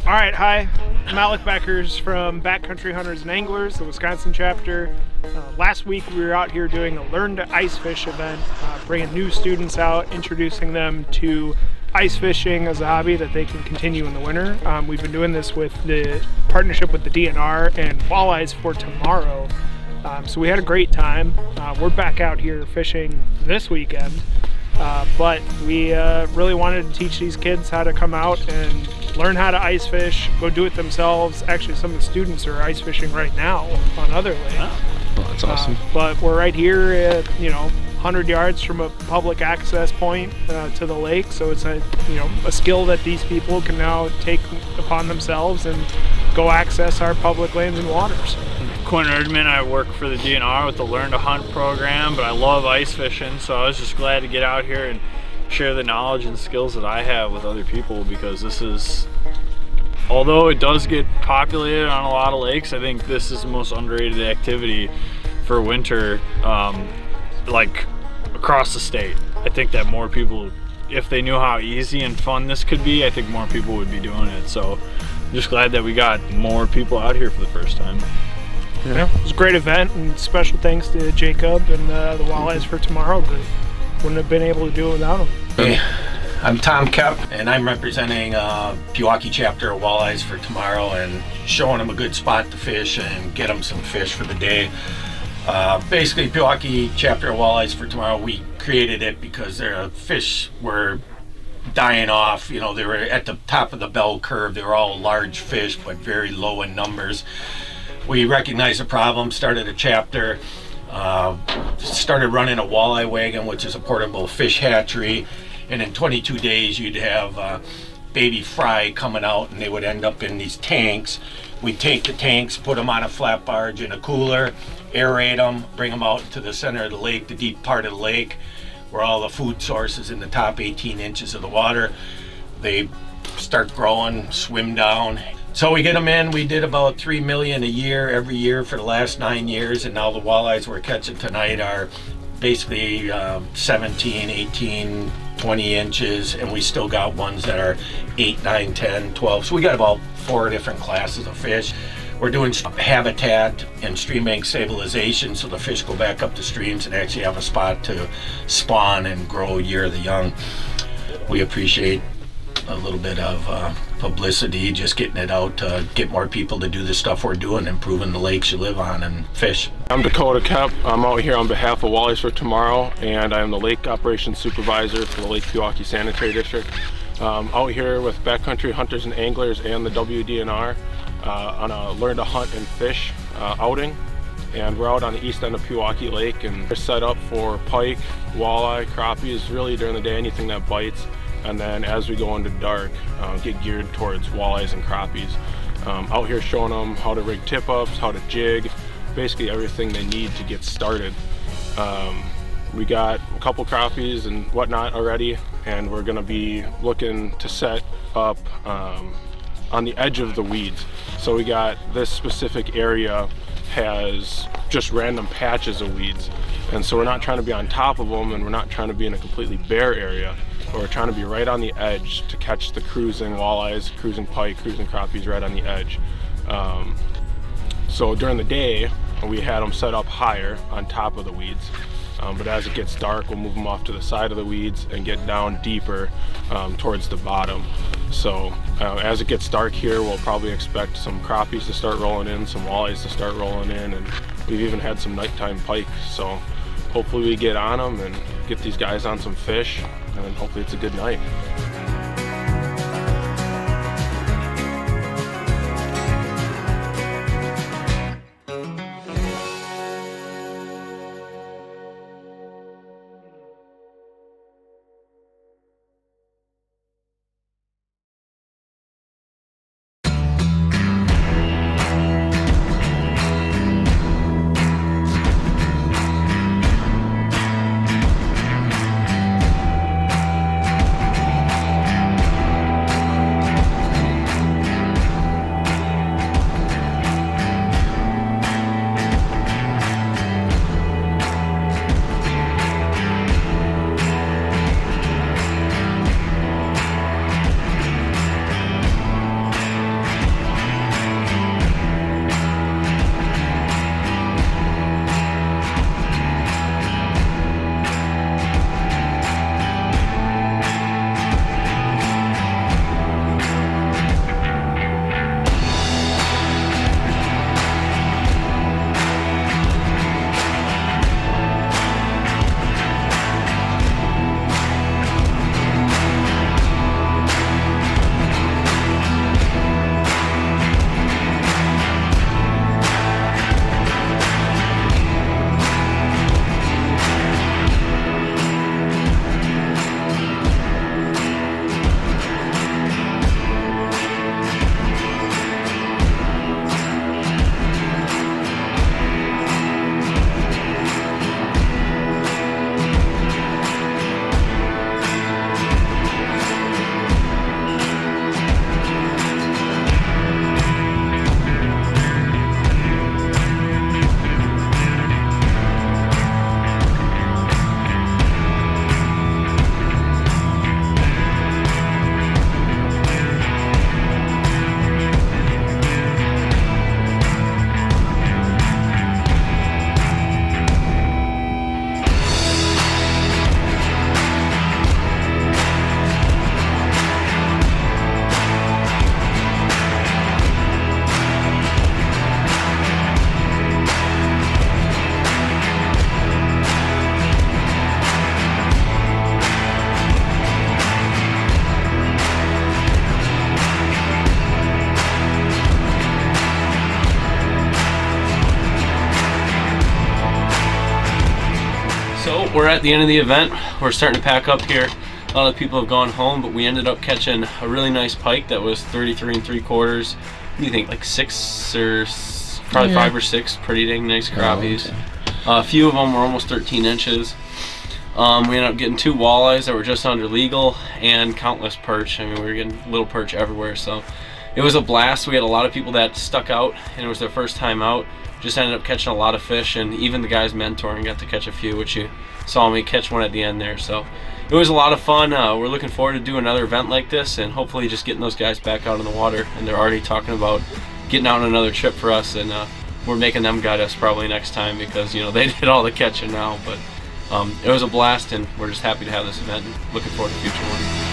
All right, hi. I'm Alec Beckers from Backcountry Hunters and Anglers, the Wisconsin chapter. Last week we were out here doing a Learn to Ice Fish event, bringing new students out, introducing them to ice fishing as a hobby that they can continue in the winter. We've been doing this with the partnership with the DNR and Walleyes for tomorrow. So we had a great time. We're back out here fishing this weekend, but we really wanted to teach these kids how to come out and learn how to ice fish, go do it themselves. Actually, some of the students are ice fishing right now on other lakes. Oh, that's awesome. But we're right here at, 100 yards from a public access point to the lake. So it's a skill that these people can now take upon themselves and go access our public lands and waters. Quinn Erdman, I work for the DNR with the Learn to Hunt program, but I love ice fishing, so I was just glad to get out here and share the knowledge and skills that I have with other people, because this is, although it does get populated on a lot of lakes, I think this is the most underrated activity for winter, like across the state. I think that more people, if they knew how easy and fun this could be, I think more people would be doing it. So I'm just glad that we got more people out here for the first time. Yeah, it was a great event, and special thanks to Jacob and the Walleyes for tomorrow. Wouldn't have been able to do it without them. Hey, I'm Tom Kep, and I'm representing Pewaukee Chapter of Walleyes for tomorrow and showing them a good spot to fish and get them some fish for the day. Basically, Pewaukee Chapter of Walleyes for tomorrow, we created it because their fish were dying off. They were at the top of the bell curve. They were all large fish, but very low in numbers. We recognized the problem, started a chapter, started running a walleye wagon, which is a portable fish hatchery, and in 22 days you'd have baby fry coming out, and they would end up in these tanks. We'd take the tanks, put them on a flat barge in a cooler, aerate them, bring them out to the center of the lake, the deep part of the lake, where all the food sources in the top 18 inches of the water. They start growing, swim down. So we get them in. We did about 3 million a year, every year for the last 9 years, and now the walleyes we're catching tonight are basically 17, 18, 20 inches, and we still got ones that are 8, 9, 10, 12. So we got about 4 different classes of fish. We're doing habitat and stream bank stabilization, so the fish go back up the streams and actually have a spot to spawn and grow year the young. We appreciate a little bit of publicity, just getting it out to get more people to do the stuff we're doing, improving the lakes you live on and fish. I'm Dakota Kemp. I'm out here on behalf of Walleyes for tomorrow, and I'm the Lake Operations Supervisor for the Lake Pewaukee Sanitary District. Out here with Backcountry Hunters and Anglers and the WI DNR on a Learn to Hunt and Fish outing. And we're out on the east end of Pewaukee Lake, and we're set up for pike, walleye, crappies, really during the day, anything that bites. And then as we go into dark, get geared towards walleyes and crappies. Out here showing them how to rig tip-ups, how to jig, basically everything they need to get started. We got a couple crappies and whatnot already, and we're gonna be looking to set up on the edge of the weeds. So we got this specific area has just random patches of weeds. And so we're not trying to be on top of them, and we're not trying to be in a completely bare area. But we're trying to be right on the edge to catch the cruising walleyes, cruising pike, cruising crappies right on the edge. So during the day, we had them set up higher on top of the weeds. But as it gets dark, we'll move them off to the side of the weeds and get down deeper towards the bottom. So as it gets dark here, we'll probably expect some crappies to start rolling in, some walleyes to start rolling in, and we've even had some nighttime pike. So hopefully we get on them and get these guys on some fish, and hopefully it's a good night. we're at the end of the event. We're starting to pack up here. A lot of people have gone home, but we ended up catching a really nice pike that was 33 3/4. What do you think, like 6 or probably 5 or 6 pretty dang nice crappies. A few of them were almost 13 inches. We ended up getting 2 walleyes that were just under legal and countless perch. I mean, we were getting little perch everywhere, so it was a blast. We had a lot of people that stuck out and it was their first time out. Just ended up catching a lot of fish, and even the guys mentoring got to catch a few, which you saw me catch one at the end there. So it was a lot of fun. We're looking forward to doing another event like this and hopefully just getting those guys back out in the water, and they're already talking about getting out on another trip for us, and we're making them guide us probably next time because, you know, they did all the catching now. But it was a blast, and we're just happy to have this event and looking forward to future ones.